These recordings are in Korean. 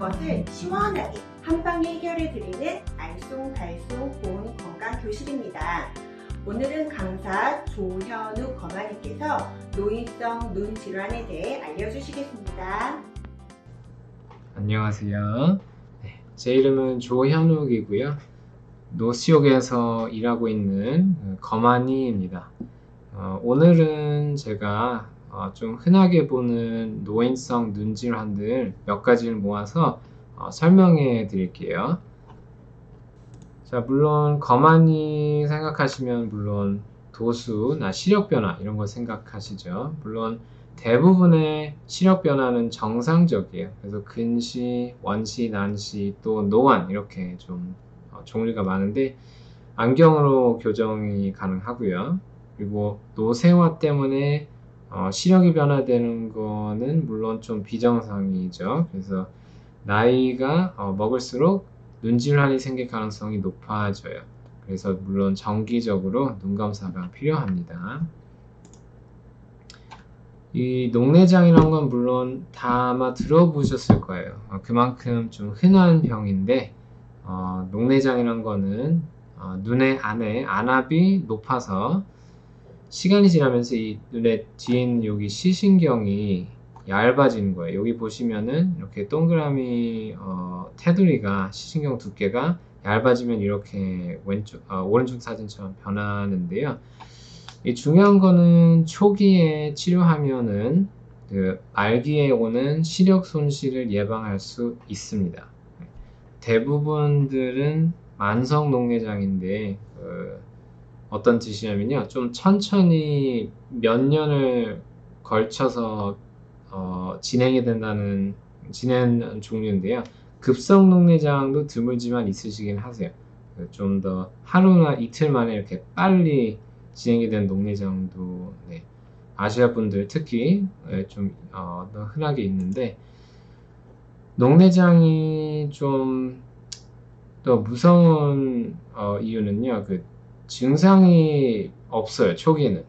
것을 시원하게 한방에 해결해드리는 알쏭달쏭 보온 건강 교실입니다. 오늘은 강사 조현욱 검안님께서 노인성 눈 질환에 대해 알려주시겠습니다. 안녕하세요. 제 이름은 조현욱이고요. 노시옥에서 일하고 있는 검안이입니다. 오늘은 제가 좀 흔하게 보는 노인성 눈 질환들 몇 가지를 모아서 설명해 드릴게요. 자, 물론 검안이 생각하시면 물론 도수나 시력 변화 이런 거 생각하시죠. 물론 대부분의 시력 변화는 정상적이에요. 그래서 근시, 원시, 난시, 또 노안 이렇게 좀 종류가 많은데 안경으로 교정이 가능하고요. 그리고 노쇠화 때문에 시력이 변화되는 거는 물론 좀 비정상이죠. 그래서 나이가 먹을수록 눈질환이 생길 가능성이 높아져요. 그래서 물론 정기적으로 눈검사가 필요합니다. 이 녹내장이란 건 물론 다 아마 들어보셨을 거예요. 그만큼 좀 흔한 병인데 녹내장이란 거는 눈의 안에 안압이 높아서 시간이 지나면서 이 눈의 뒤에 있는 여기 시신경이 얇아지는 거예요. 여기 보시면은 이렇게 동그라미 테두리가 시신경 두께가 얇아지면 이렇게 오른쪽 사진처럼 변하는데요. 이 중요한 거는 초기에 치료하면은 그 말기에 오는 시력 손실을 예방할 수 있습니다. 대부분들은 만성 녹내장인데 어떤 뜻이냐면요, 좀 천천히 몇 년을 걸쳐서 진행이 된다는 종류인데요. 급성 녹내장도 드물지만 있으시긴 하세요. 좀 더 하루나 이틀 만에 이렇게 빨리 진행이 된 녹내장도 아시아 분들 특히 좀 더 흔하게 있는데, 녹내장이 좀 더 무서운 이유는요, 그 증상이 없어요. 초기에는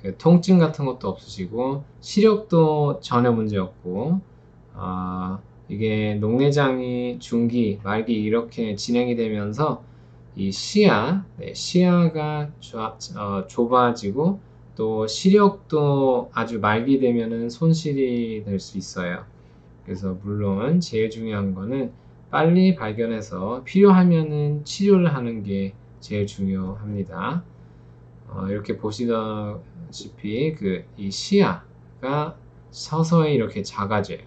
그 통증 같은 것도 없으시고 시력도 전혀 문제 없고, 이게 녹내장이 중기, 말기 이렇게 진행이 되면서 이 시야가 좁아지고 또 시력도 아주 말기 되면은 손실이 될 수 있어요. 그래서 물론 제일 중요한 거는 빨리 발견해서 필요하면은 치료를 하는 게 제일 중요합니다. 이렇게 보시다시피 이 시야가 서서히 이렇게 작아져요.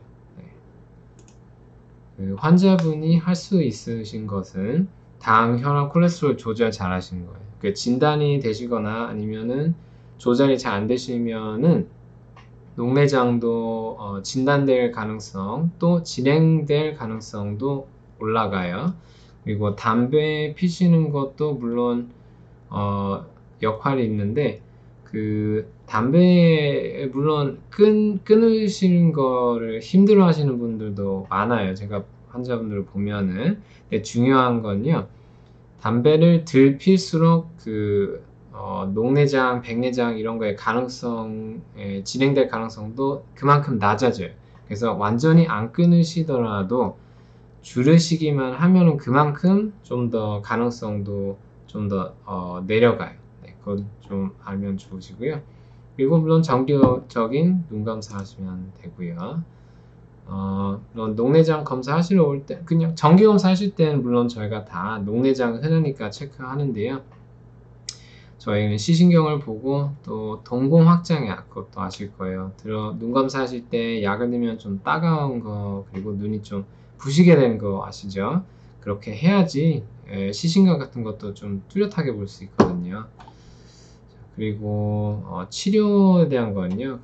그 환자분이 할 수 있으신 것은 당, 혈압, 콜레스테롤 조절 잘 하시는 거예요. 그 진단이 되시거나 아니면은 조절이 잘 안 되시면은 녹내장도 진단될 가능성, 또 진행될 가능성도 올라가요. 그리고 담배 피시는 것도 물론 역할이 있는데, 그 담배 물론 끊으시는 거를 힘들어 하시는 분들도 많아요. 제가 환자분들을 보면은. 근데 중요한 건요, 담배를 덜 필수록 녹내장, 백내장 이런 거의 진행될 가능성도 그만큼 낮아져요. 그래서 완전히 안 끊으시더라도 줄이시기만 하면은 그만큼 좀 더 가능성도 좀 더 내려가요. 그건 좀 알면 좋으시고요. 그리고 물론 정기적인 눈 검사 하시면 되고요. 물론 녹내장 검사 하시러 올 때, 그냥 정기 검사 하실 때는 물론 저희가 다 녹내장 흔하니까 체크하는데요. 저희는 시신경을 보고 또 동공 확장약, 그것도 아실 거예요. 눈 검사하실 때 약을 넣으면 좀 따가운 거, 그리고 눈이 좀 부시게 되는 거 아시죠? 그렇게 해야지 시신경 같은 것도 좀 뚜렷하게 볼 수 있거든요. 그리고 치료에 대한 거는요,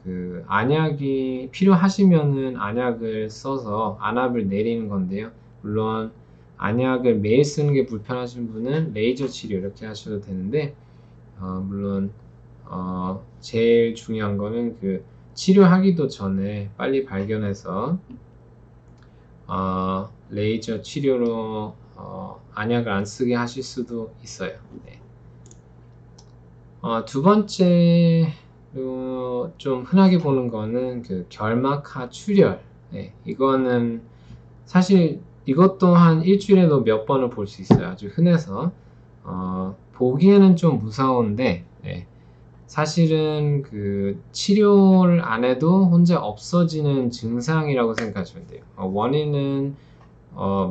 안약이 필요하시면은 안약을 써서 안압을 내리는 건데요. 물론 안약을 매일 쓰는 게 불편하신 분은 레이저 치료 이렇게 하셔도 되는데, 물론 제일 중요한 거는 치료하기도 전에 빨리 발견해서 레이저 치료로 안약을 안 쓰게 하실 수도 있어요. 두 번째로 좀 흔하게 보는 거는 결막하 출혈. 이거는 사실 이것 또한 일주일에도 몇 번을 볼 수 있어요. 아주 흔해서 보기에는 좀 무서운데 사실은 그 치료를 안 해도 혼자 없어지는 증상이라고 생각하시면 돼요. 원인은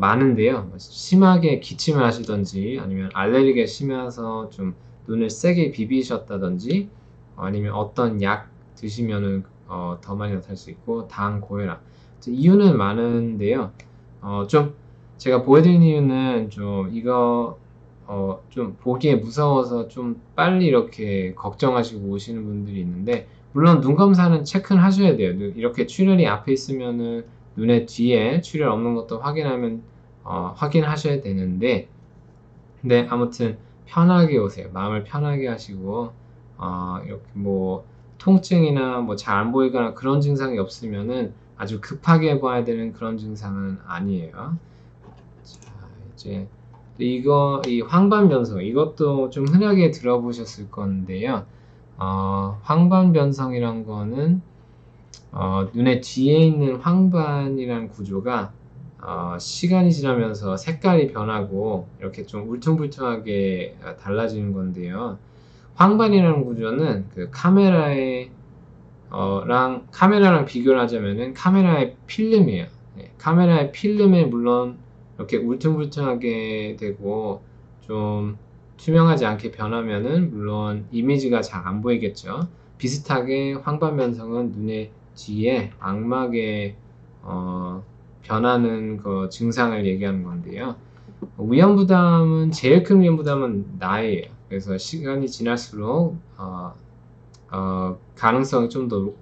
많은데요. 심하게 기침을 하시던지 아니면 알레르기가 심해서 좀 눈을 세게 비비셨다든지 아니면 어떤 약 드시면은 더 많이 나타날 수 있고 당, 고혈압 이유는 많은데요. 좀 제가 보여드린 이유는 좀 이거 좀 보기에 무서워서 좀 빨리 이렇게 걱정하시고 오시는 분들이 있는데 물론 눈 검사는 체크는 하셔야 돼요. 이렇게 출혈이 앞에 있으면은 눈의 뒤에 출혈 없는 것도 확인하셔야 되는데 근데 아무튼 편하게 오세요. 마음을 편하게 하시고 이렇게 뭐 통증이나 뭐 잘 안 보이거나 그런 증상이 없으면은 아주 급하게 봐야 되는 그런 증상은 아니에요. 자, 이제 이 황반변성 이것도 좀 흔하게 들어보셨을 건데요. 황반변성이란 거는 눈의 뒤에 있는 황반이라는 구조가 시간이 지나면서 색깔이 변하고 이렇게 좀 울퉁불퉁하게 달라지는 건데요. 황반이라는 구조는 그 카메라랑 비교를 하자면은 카메라의 필름이에요. 카메라의 필름에 물론 이렇게 울퉁불퉁하게 되고 좀 투명하지 않게 변하면은 물론 이미지가 잘 안 보이겠죠. 비슷하게 황반변성은 눈의 뒤에 망막에 변하는 그 증상을 얘기하는 건데요. 위험부담은 제일 큰 위험부담은 나이예요. 그래서 시간이 지날수록 가능성이 좀 더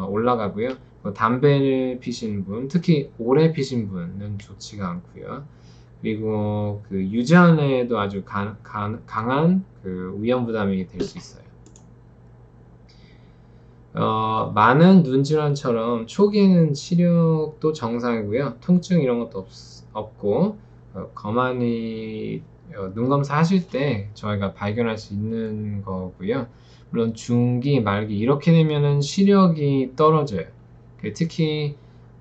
올라가고요. 담배를 피신 분, 특히 오래 피신 분은 좋지가 않고요. 그리고 그 유전에도 아주 강한 그 위험부담이 될 수 있어요. 많은 눈질환처럼 초기에는 치료도 정상이고요. 통증 이런 것도 없고 가만히 눈 검사 하실 때 저희가 발견할 수 있는 거고요. 물론 중기, 말기 이렇게 되면은 시력이 떨어져요. 특히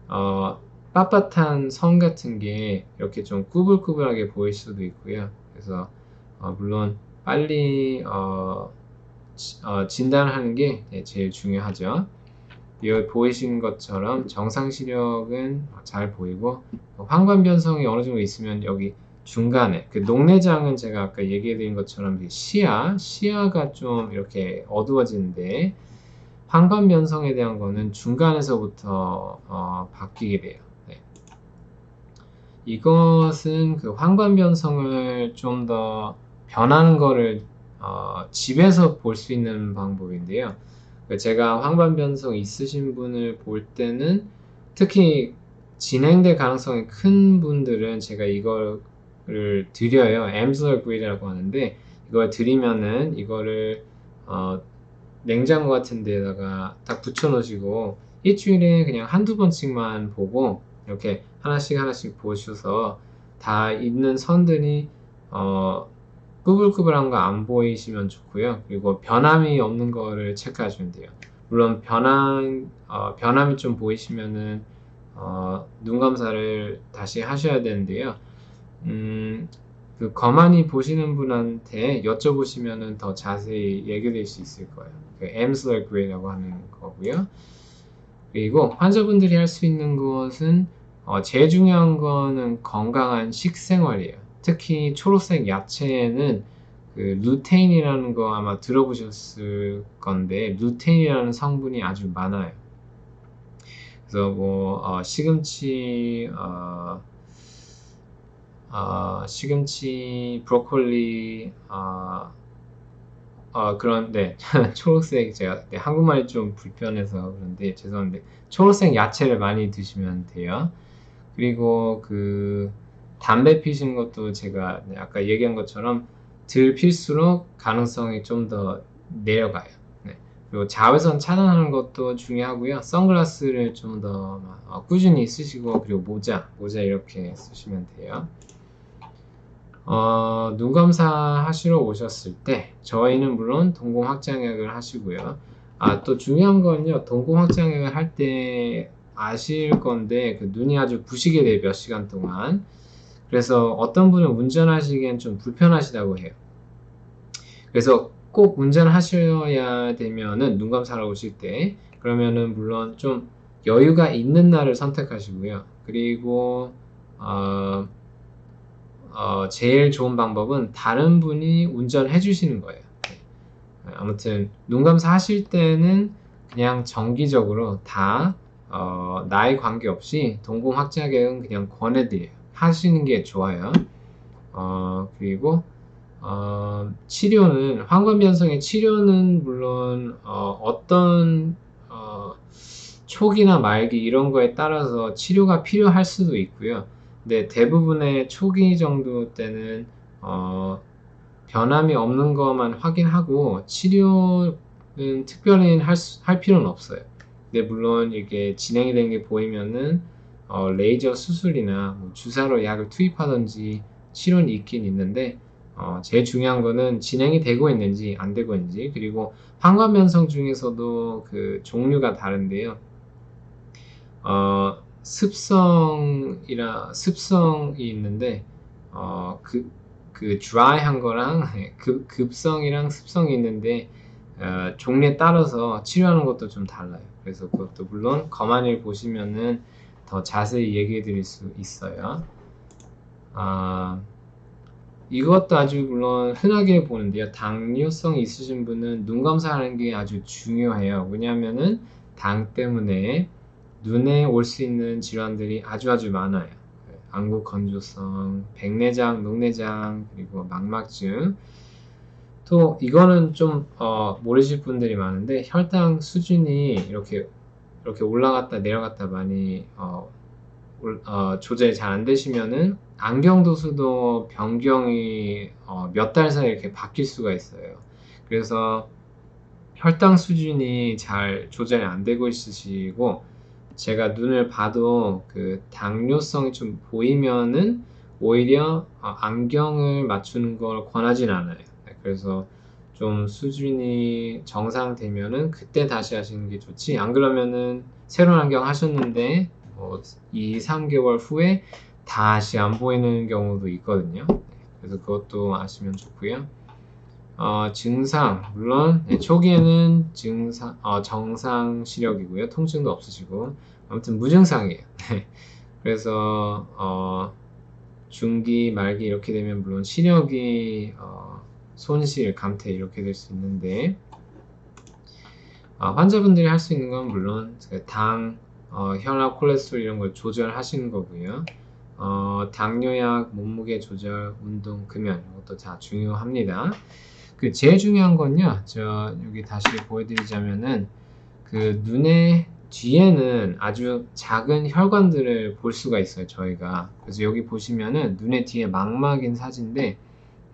빳빳한 선 같은 게 이렇게 좀 꾸불꾸불하게 보일 수도 있고요. 그래서 물론 빨리 진단하는 게 제일 중요하죠. 여기 보이신 것처럼 정상 시력은 잘 보이고 황반 변성이 어느 정도 있으면 여기 중간에 그 녹내장은 제가 아까 얘기해 드린 것처럼 시야가 좀 이렇게 어두워지는데 황반 변성에 대한 거는 중간에서부터 바뀌게 돼요. 이것은 그 황반 변성을 좀 더 변하는 거를 집에서 볼 수 있는 방법인데요. 제가 황반 변성 있으신 분을 볼 때는 특히 진행될 가능성이 큰 분들은 제가 이거를 드려요. Amsler Grid이라고 하는데 이걸 드리면은 이거를 냉장고 같은 데다가 딱 붙여 놓으시고 일주일에 그냥 한두 번씩만 보고 이렇게 하나씩 보셔서 다 있는 선들이 꾸불꾸불한 거 안 보이시면 좋고요. 그리고 변함이 없는 거를 체크하시면 돼요. 물론 변함이 좀 보이시면은 눈 검사를 다시 하셔야 되는데요. 그 거만히 보시는 분한테 여쭤보시면은 더 자세히 얘기될 수 있을 거예요. 그 Amsler Grid라고 하는 거고요. 그리고 환자분들이 할 수 있는 것은 제일 중요한 거는 건강한 식생활이에요. 특히 초록색 야채에는 그 루테인이라는 거 아마 들어보셨을 건데 루테인이라는 성분이 아주 많아요. 그래서 뭐 시금치, 브로콜리, 그런 초록색 제가 한국말이 좀 불편해서 그런데 죄송한데 초록색 야채를 많이 드시면 돼요. 그리고 그 담배 피신 것도 제가 아까 얘기한 것처럼 덜 필수록 가능성이 좀 더 내려가요. 그리고 자외선 차단하는 것도 중요하고요. 선글라스를 좀 더 꾸준히 쓰시고 그리고 모자 이렇게 쓰시면 돼요. 눈 검사 하시러 오셨을 때 저희는 물론 동공 확장약을 하시고요. 또 중요한 건요. 동공 확장약을 할 때 아실 건데 그 눈이 아주 부시게 돼요. 몇 시간 동안. 그래서 어떤 분은 운전하시기엔 좀 불편하시다고 해요. 그래서 꼭 운전하셔야 되면은 눈 검사하러 오실 때 그러면은 물론 좀 여유가 있는 날을 선택하시고요. 그리고 제일 좋은 방법은 다른 분이 운전해 주시는 거예요. 아무튼 눈 검사 하실 때는 그냥 정기적으로 다 나이 관계없이 동공 확장액은 그냥 권해드려요. 하시는 게 좋아요. 그리고 치료는 황관변성의 치료는 물론 어떤 초기나 말기 이런 거에 따라서 치료가 필요할 수도 있고요. 근데 대부분의 초기 정도 때는 변함이 없는 것만 확인하고 치료는 특별히 할 필요는 없어요. 근데 물론 이게 진행이 되는 게 보이면은 레이저 수술이나 뭐 주사로 약을 투입하든지 치료는 있긴 있는데 제일 중요한 거는 진행이 되고 있는지 안 되고 있는지 그리고 황관변성 중에서도 그 종류가 다른데요. 습성이 있는데 그 드라이한 거랑 급성이랑 습성이 있는데 종류에 따라서 치료하는 것도 좀 달라요. 그래서 그것도 물론 검안을 보시면은 더 자세히 얘기해 드릴 수 있어요. 이것도 아주 물론 흔하게 보는데요. 당뇨성 있으신 분은 눈 검사하는 게 아주 중요해요. 왜냐하면은 당 때문에 눈에 올 수 있는 질환들이 아주 많아요. 안구 건조성, 백내장, 녹내장, 그리고 망막증. 또 이거는 좀 모르실 분들이 많은데 혈당 수준이 이렇게 올라갔다 내려갔다 많이 조절이 잘 안 되시면은 안경 도수도 변경이 몇 달 사이에 이렇게 바뀔 수가 있어요. 그래서 혈당 수준이 잘 조절이 안 되고 있으시고 제가 눈을 봐도 그 당뇨성이 좀 보이면은 오히려 안경을 맞추는 걸 권하진 않아요. 그래서 좀 수준이 정상되면은 그때 다시 하시는 게 좋지. 안 그러면은 새로운 안경 하셨는데 2, 3개월 후에 다시 안 보이는 경우도 있거든요. 그래서 그것도 아시면 좋고요. 증상 물론 초기에는 정상 시력이고요. 통증도 없으시고 아무튼 무증상이에요. 그래서 중기 말기 이렇게 되면 물론 시력이 손실 감퇴 이렇게 될 수 있는데 환자분들이 할 수 있는 건 물론 당 혈압 콜레스테롤 이런 걸 조절하시는 거고요. 당뇨약 몸무게 조절 운동 금연 이것도 다 중요합니다. 그 제일 중요한 건요. 여기 다시 보여드리자면은 그 눈의 뒤에는 아주 작은 혈관들을 볼 수가 있어요. 저희가 그래서 여기 보시면은 눈의 뒤에 망막인 사진인데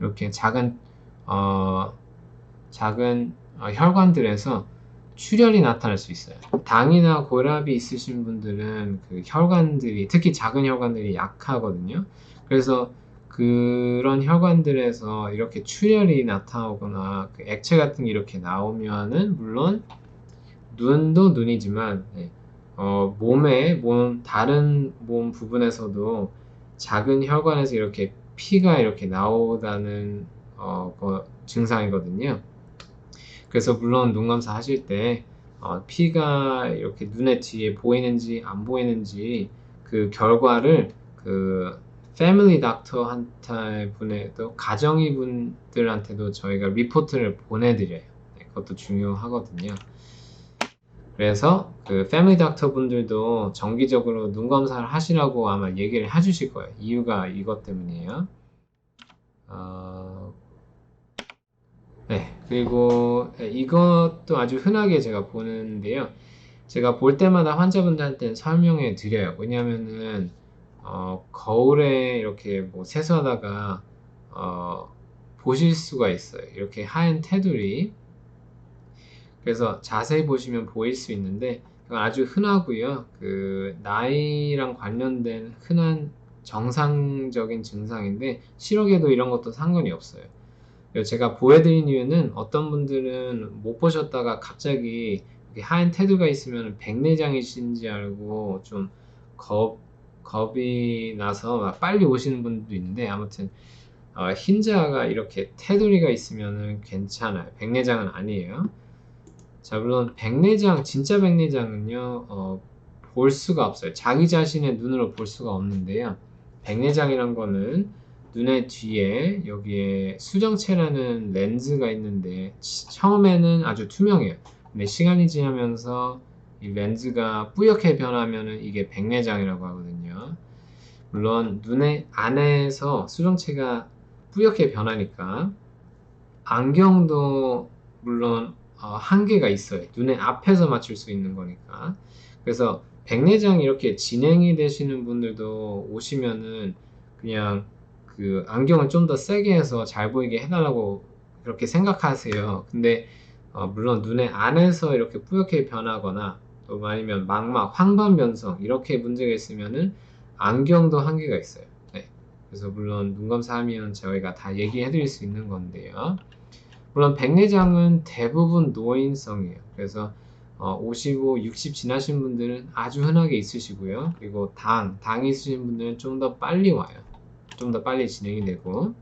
이렇게 작은 혈관들에서 출혈이 나타날 수 있어요. 당이나 고혈압이 있으신 분들은 그 혈관들이 특히 작은 혈관들이 약하거든요. 그래서 그런 혈관들에서 이렇게 출혈이 나타나거나 그 액체 같은 게 이렇게 나오면은 물론 눈도 눈이지만 다른 몸 부분에서도 작은 혈관에서 이렇게 피가 이렇게 나오다는 증상이거든요. 그래서 물론 눈 검사 하실 때 피가 이렇게 눈에 뒤에 보이는지 안 보이는지 그 결과를 그 패밀리 닥터한테 보내도 가정의 분들한테도 저희가 리포트를 보내드려요. 그것도 중요하거든요. 그래서 그 패밀리 닥터 분들도 정기적으로 눈 검사를 하시라고 아마 얘기를 해주실 거예요. 이유가 이것 때문이에요. 네, 그리고 이것도 아주 흔하게 제가 보는데요. 제가 볼 때마다 환자분들한테는 설명해 드려요. 왜냐면은 거울에 이렇게 뭐 세수하다가 보실 수가 있어요. 이렇게 하얀 테두리. 그래서 자세히 보시면 보일 수 있는데 이건 아주 흔하고요. 그 나이랑 관련된 흔한 정상적인 증상인데 시력에도 이런 것도 상관이 없어요. 제가 보여드린 이유는 어떤 분들은 못 보셨다가 갑자기 하얀 테두가 있으면 백내장이신지 알고 좀 겁이 나서 막 빨리 오시는 분들도 있는데, 아무튼 흰자가 이렇게 테두리가 있으면 괜찮아요. 백내장은 아니에요. 자, 물론 백내장, 진짜 백내장은요, 볼 수가 없어요. 자기 자신의 눈으로 볼 수가 없는데요. 백내장이란 거는 눈의 뒤에 여기에 수정체라는 렌즈가 있는데 처음에는 아주 투명해요. 근데 시간이 지나면서 이 렌즈가 뿌옇게 변하면은 이게 백내장이라고 하거든요. 물론 눈의 안에서 수정체가 뿌옇게 변하니까 안경도 물론 한계가 있어요. 눈의 앞에서 맞출 수 있는 거니까. 그래서 백내장 이렇게 진행이 되시는 분들도 오시면은 그냥 그 안경을 좀 더 세게 해서 잘 보이게 해달라고 그렇게 생각하세요. 근데 물론 눈의 안에서 이렇게 뿌옇게 변하거나 또 아니면 망막, 황반 변성 이렇게 문제가 있으면은 안경도 한계가 있어요. 네. 그래서 물론 눈 검사하면 저희가 다 얘기해 드릴 수 있는 건데요. 물론 백내장은 대부분 노인성이에요. 그래서 55, 60 지나신 분들은 아주 흔하게 있으시고요. 그리고 당이 있으신 분들은 좀 더 빨리 와요. 좀 더 빨리 진행이 되고.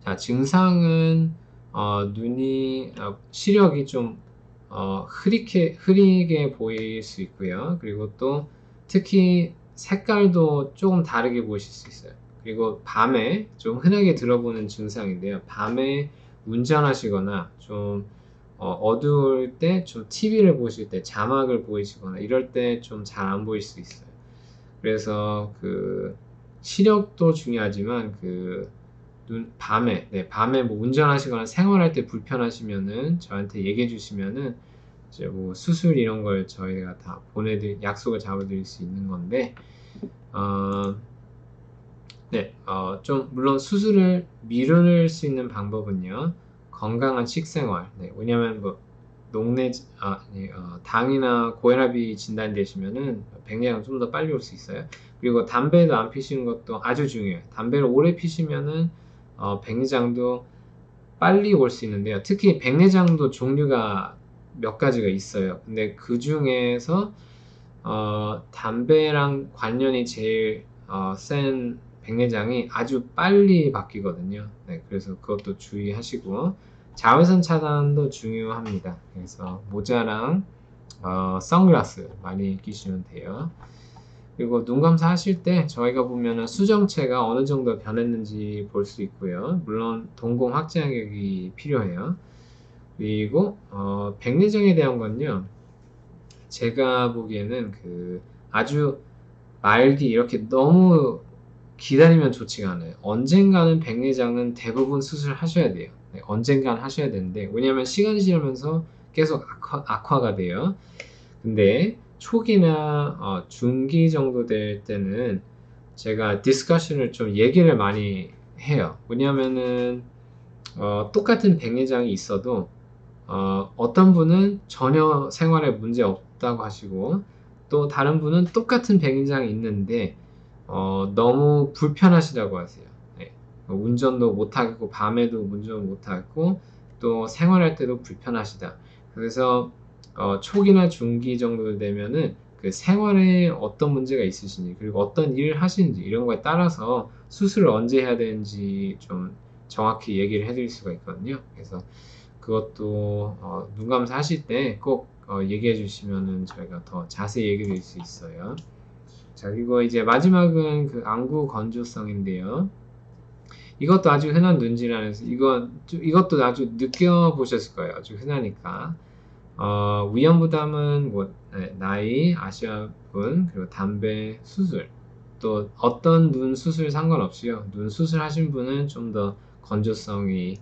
자, 증상은 눈이 시력이 좀 흐리게 보일 수 있고요. 그리고 또 특히 색깔도 조금 다르게 보이실 수 있어요. 그리고 밤에 좀 흔하게 들어보는 증상인데요. 밤에 운전하시거나 좀 어두울 때 좀 TV를 보실 때 자막을 보이시거나 이럴 때 좀 잘 안 보일 수 있어요. 그래서 그 시력도 중요하지만 밤에 뭐 운전하시거나 생활할 때 불편하시면은 저한테 얘기해 주시면은 이제 뭐 수술 이런 걸 저희가 다 약속을 잡아드릴 수 있는 건데, 좀 물론 수술을 미룰 수 있는 방법은요, 건강한 식생활. 네, 왜냐면 뭐 당이나 고혈압이 진단되시면은 백내장 좀 더 빨리 올 수 있어요. 그리고 담배도 안 피시는 것도 아주 중요해요. 담배를 오래 피시면은 백내장도 빨리 올 수 있는데요. 특히 백내장도 종류가 몇 가지가 있어요. 근데 그 중에서 담배랑 관련이 제일 센 백내장이 아주 빨리 바뀌거든요. 네, 그래서 그것도 주의하시고 자외선 차단도 중요합니다. 그래서 모자랑 선글라스 많이 끼시면 돼요. 그리고 눈 검사하실 때 저희가 보면은 수정체가 어느 정도 변했는지 볼 수 있고요. 물론 동공 확장액이 필요해요. 그리고 백내장에 대한 건요, 제가 보기에는 아주 말기 이렇게 너무 기다리면 좋지가 않아요. 언젠가는 백내장은 대부분 수술하셔야 돼요. 네, 언젠가는 하셔야 되는데, 왜냐면 시간이 지나면서 계속 악화가 돼요. 근데 초기나 중기 정도 될 때는 제가 디스커션을 좀 얘기를 많이 해요. 왜냐면은 똑같은 백내장이 있어도 어떤 분은 전혀 생활에 문제 없다고 하시고, 또 다른 분은 똑같은 백내장이 있는데 너무 불편하시다고 하세요. 네. 운전도 못하겠고 밤에도 운전 못하겠고 또 생활할 때도 불편하시다. 그래서 초기나 중기 정도 되면은 그 생활에 어떤 문제가 있으신지, 그리고 어떤 일을 하시는지 이런 거에 따라서 수술을 언제 해야 되는지 좀 정확히 얘기를 해드릴 수가 있거든요. 그래서 그것도 눈 감사 하실 때 꼭 얘기해 주시면은 저희가 더 자세히 얘기해 드릴 수 있어요. 자, 그리고 이제 마지막은 그 안구 건조성인데요. 이것도 아주 흔한 눈 질환에서 이것도 아주 느껴보셨을 거예요. 아주 흔하니까. 위험 부담은 나이, 아시아분, 그리고 담배, 수술, 또 어떤 눈 수술 상관없이요. 눈 수술하신 분은 좀 더 건조성이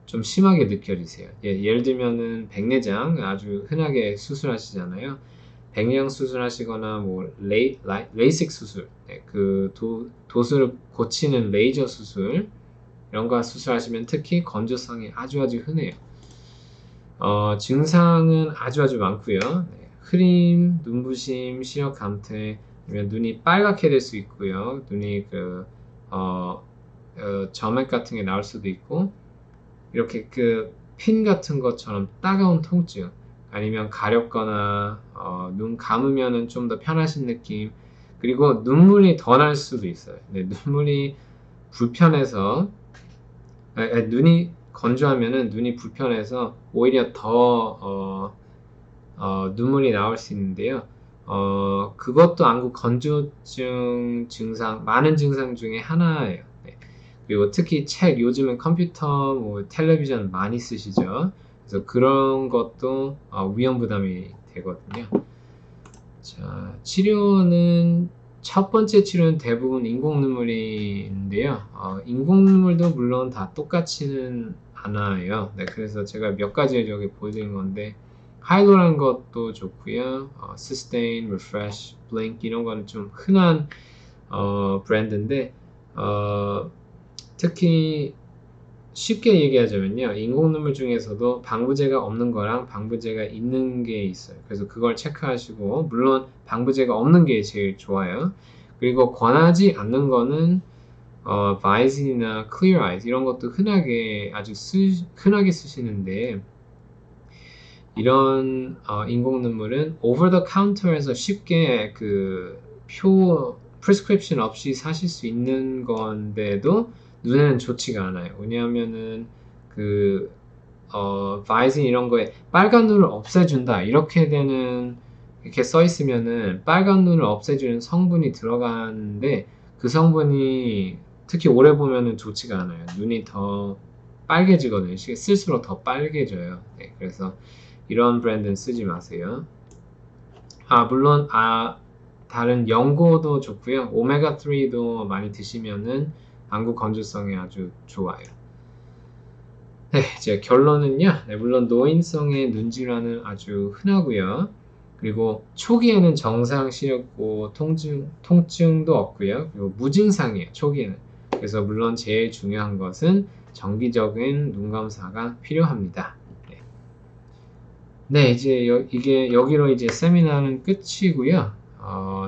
좀 심하게 느껴지세요. 예를 들면은 백내장 아주 흔하게 수술하시잖아요. 백내장 수술하시거나 뭐 레이식 수술, 그 도수를 고치는 레이저 수술 이런 거 수술하시면 특히 건조성이 아주 흔해요. 증상은 아주 많고요. 네, 흐림, 눈부심, 시력 감퇴, 아니면 눈이 빨갛게 될 수 있고요. 눈이 점액 같은 게 나올 수도 있고, 이렇게 핀 같은 것처럼 따가운 통증, 아니면 가렵거나 눈 감으면은 좀 더 편하신 느낌. 그리고 눈물이 더 날 수도 있어요. 네, 눈물이 불편해서 눈이 건조하면은 눈이 불편해서 오히려 더 눈물이 나올 수 있는데요. 그것도 안구 건조증 증상, 많은 증상 중에 하나예요. 네. 그리고 특히 책, 요즘은 컴퓨터, 뭐 텔레비전 많이 쓰시죠. 그래서 그런 것도 위험 부담이 되거든요. 자, 치료는 첫 번째 치료는 대부분 인공 눈물인데요. 인공 눈물도 물론 다 똑같지는 않아요. 네, 그래서 제가 몇 가지 저기 보여드린 건데 하이로라는 것도 좋고요. Sustain, Refresh, Blink 이런 거는 좀 흔한 브랜드인데 특히 쉽게 얘기하자면요. 인공 눈물 중에서도 방부제가 없는 거랑 방부제가 있는 게 있어요. 그래서 그걸 체크하시고 물론 방부제가 없는 게 제일 좋아요. 그리고 권하지 않는 거는 바이진이나 클리어 아이즈 이런 것도 흔하게 아주 흔하게 쓰시는데 이런 인공 눈물은 오버 더 카운터에서 쉽게 그 프리스크립션 없이 사실 수 있는 건데도 눈에는 좋지가 않아요. 왜냐하면은 바이진 이런 거에 빨간 눈을 없애준다 이렇게 써 있으면은 빨간 눈을 없애주는 성분이 들어가는데 그 성분이 특히 오래 보면은 좋지가 않아요. 눈이 더 빨개지거든요. 쓸수록 더 빨개져요. 네, 그래서 이런 브랜드는 쓰지 마세요. 물론 다른 연고도 좋고요. 오메가3도 많이 드시면은 안구 건조성에 아주 좋아요. 네, 이제 결론은요. 네, 물론 노인성의 눈질환은 아주 흔하고요. 그리고 초기에는 정상 시렵고 통증도 없고요. 그리고 무증상이에요. 초기에는. 그래서 물론 제일 중요한 것은 정기적인 눈 검사가 필요합니다. 네, 이제 여기로 이제 세미나는 끝이고요.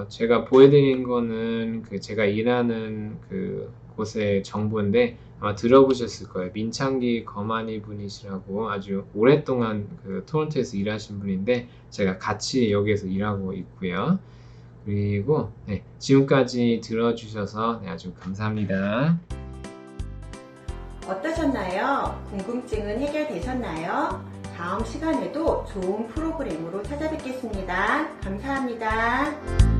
제가 보여드린 거는 제가 일하는 곳의 정보인데 아마 들어보셨을 거예요. 민창기 거만이 분이시라고 아주 오랫동안 토론토에서 일하신 분인데 제가 같이 여기에서 일하고 있고요. 그리고 네, 지금까지 들어주셔서 네, 아주 감사합니다. 어떠셨나요? 궁금증은 해결되셨나요? 다음 시간에도 좋은 프로그램으로 찾아뵙겠습니다. 감사합니다.